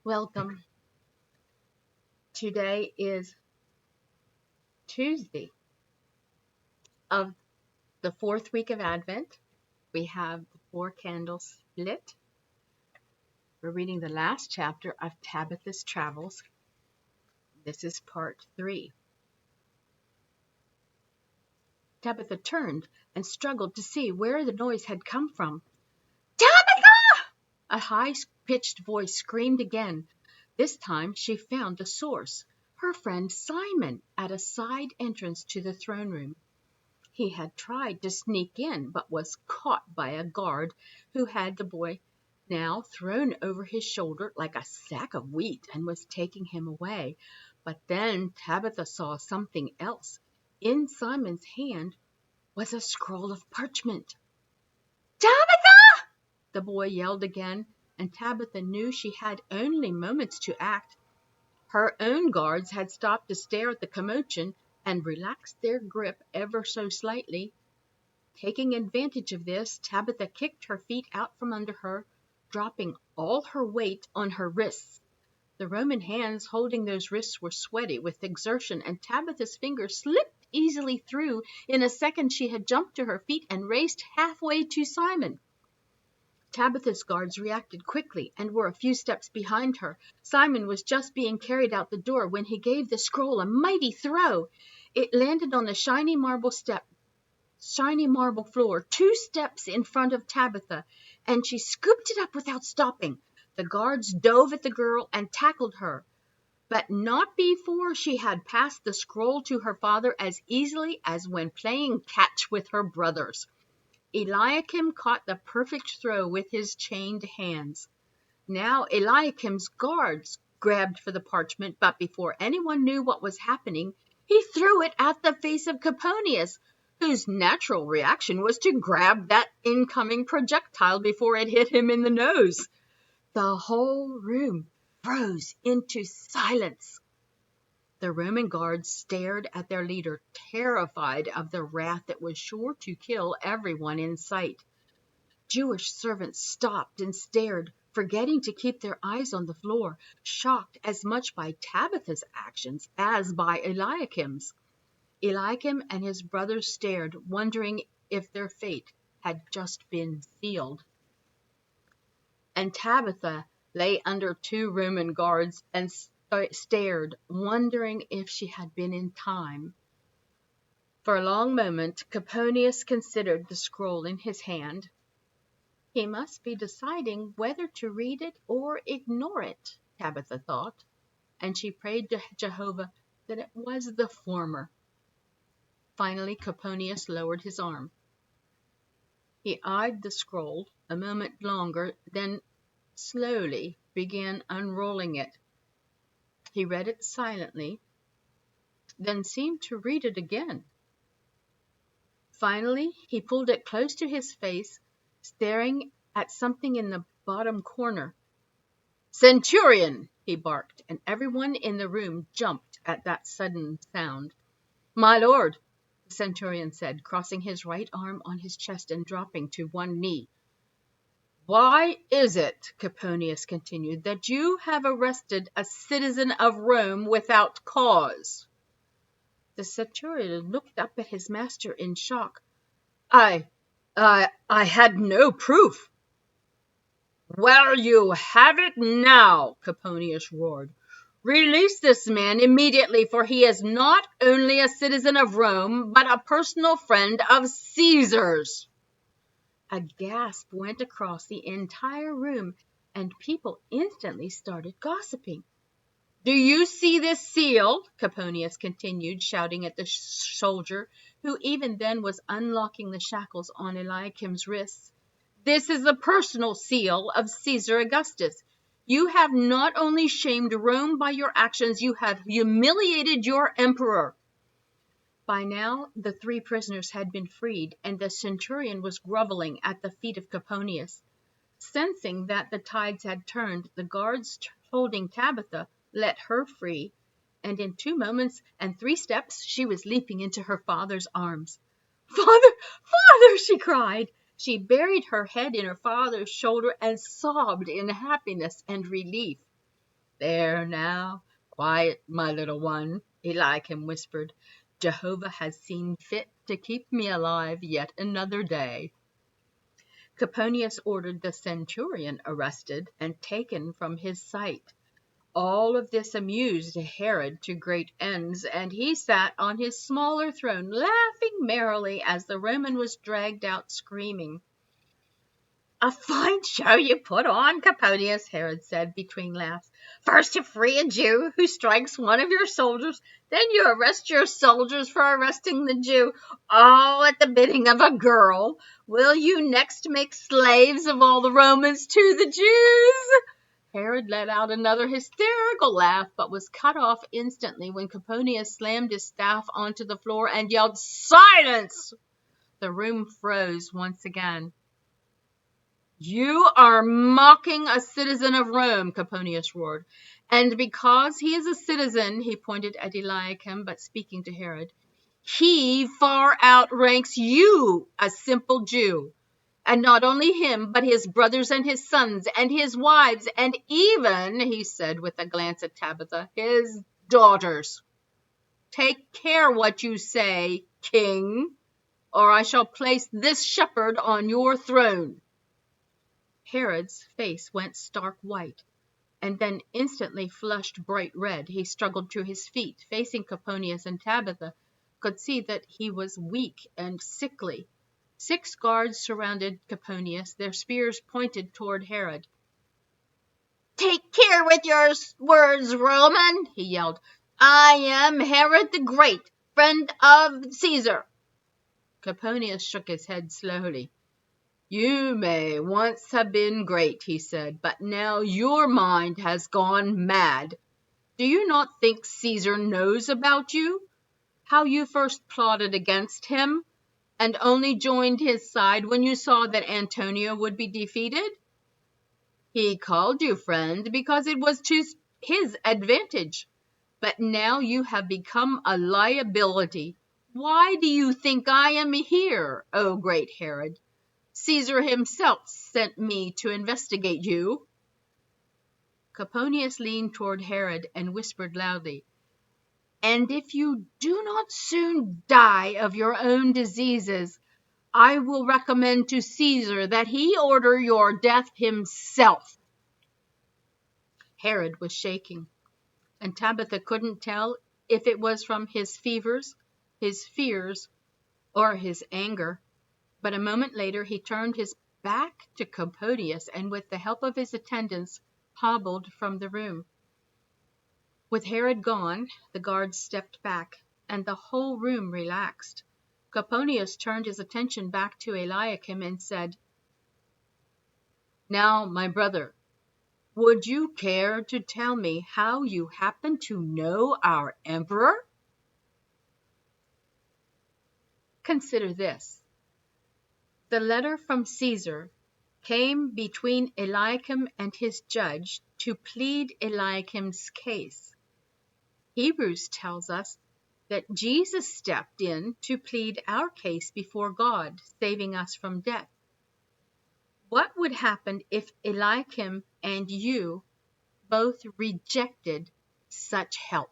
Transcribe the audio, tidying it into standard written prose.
Welcome. Today is Tuesday of the fourth week of Advent. We have the 4 candles lit. We're reading the last chapter of Tabitha's Travels. This is part 3. Tabitha turned and struggled to see where the noise had come from. Tabitha! A high-pitched voice screamed again. This time she found the source, her friend Simon, at a side entrance to the throne room. He had tried to sneak in, but was caught by a guard who had the boy now thrown over his shoulder like a sack of wheat and was taking him away. But then Tabitha saw something else. In Simon's hand was a scroll of parchment. Tabitha! The boy yelled again, and Tabitha knew she had only moments to act. Her own guards had stopped to stare at the commotion and relaxed their grip ever so slightly. Taking advantage of this, Tabitha kicked her feet out from under her, dropping all her weight on her wrists. The Roman hands holding those wrists were sweaty with exertion, and Tabitha's fingers slipped easily through. In a second she had jumped to her feet and raced halfway to Simon. Tabitha's guards reacted quickly and were a few steps behind her. Simon was just being carried out the door when he gave the scroll a mighty throw. It landed on the shiny marble floor, 2 steps in front of Tabitha, and she scooped it up without stopping. The guards dove at the girl and tackled her, but not before she had passed the scroll to her father as easily as when playing catch with her brothers. Eliakim caught the perfect throw with his chained hands. Now Eliakim's guards grabbed for the parchment, but before anyone knew what was happening, he threw it at the face of Coponius, whose natural reaction was to grab that incoming projectile before it hit him in the nose. The whole room froze into silence. The Roman guards stared at their leader, terrified of the wrath that was sure to kill everyone in sight. Jewish servants stopped and stared, forgetting to keep their eyes on the floor, shocked as much by Tabitha's actions as by Eliakim's. Eliakim and his brothers stared, wondering if their fate had just been sealed. And Tabitha lay under 2 Roman guards and stared, wondering if she had been in time. For a long moment, Coponius considered the scroll in his hand. He must be deciding whether to read it or ignore it, Tabitha thought, and she prayed to Jehovah that it was the former. Finally, Coponius lowered his arm. He eyed the scroll a moment longer, then slowly began unrolling it. He read it silently, then seemed to read it again. Finally, he pulled it close to his face, staring at something in the bottom corner. "Centurion!" he barked, and everyone in the room jumped at that sudden sound. "My lord," the centurion said, crossing his right arm on his chest and dropping to one knee. "Why is it," Coponius continued, "that you have arrested a citizen of Rome without cause?" The centurion looked up at his master in shock. I had no proof." "Well, you have it now," Coponius roared. "Release this man immediately, for he is not only a citizen of Rome, but a personal friend of Caesar's." A gasp went across the entire room, and people instantly started gossiping. "Do you see this seal?" Coponius continued, shouting at the soldier, who even then was unlocking the shackles on Eliakim's wrists. "This is the personal seal of Caesar Augustus. You have not only shamed Rome by your actions, you have humiliated your emperor." By now, the 3 prisoners had been freed, and the centurion was groveling at the feet of Coponius. Sensing that the tides had turned, the guards holding Tabitha let her free, and in 2 moments and 3 steps she was leaping into her father's arms. "Father, father!" she cried. She buried her head in her father's shoulder and sobbed in happiness and relief. There now, quiet, my little one, Eliakim whispered. Jehovah has seen fit to keep me alive yet another day. Coponius ordered the centurion arrested and taken from his sight. All of this amused Herod to great ends, and he sat on his smaller throne, laughing merrily as the Roman was dragged out screaming. A fine show you put on, Coponius, Herod said between laughs. First you free a Jew who strikes one of your soldiers, then you arrest your soldiers for arresting the Jew, all at the bidding of a girl. Will you next make slaves of all the Romans to the Jews? Herod let out another hysterical laugh, but was cut off instantly when Coponius slammed his staff onto the floor and yelled, "Silence!" The room froze once again. You are mocking a citizen of Rome, Coponius roared. And because he is a citizen, he pointed at Eliakim, but speaking to Herod, he far outranks you, a simple Jew. And not only him, but his brothers and his sons and his wives, and even, he said with a glance at Tabitha, his daughters. Take care what you say, king, or I shall place this shepherd on your throne. Herod's face went stark white, and then instantly flushed bright red. He struggled to his feet, facing Coponius, and Tabitha could see that he was weak and sickly. 6 guards surrounded Coponius, their spears pointed toward Herod. Take care with your words, Roman, he yelled. I am Herod the Great, friend of Caesar. Coponius shook his head slowly. You may once have been great, he said, but now your mind has gone mad. Do you not think Caesar knows about you? How you first plotted against him, and only joined his side when you saw that Antonio would be defeated? He called you friend because it was to his advantage. But now you have become a liability. Why do you think I am here, O great Herod? Caesar himself sent me to investigate you. Coponius leaned toward Herod and whispered loudly, And if you do not soon die of your own diseases, I will recommend to Caesar that he order your death himself. Herod was shaking, and Tabitha couldn't tell if it was from his fevers, his fears, or his anger. But a moment later he turned his back to Coponius and with the help of his attendants hobbled from the room. With Herod gone, the guards stepped back, and the whole room relaxed. Coponius turned his attention back to Eliakim and said, Now, my brother, would you care to tell me how you happen to know our emperor? Consider this. The letter from Caesar came between Eliakim and his judge to plead Eliakim's case. Hebrews tells us that Jesus stepped in to plead our case before God, saving us from death. What would happen if Eliakim and you both rejected such help?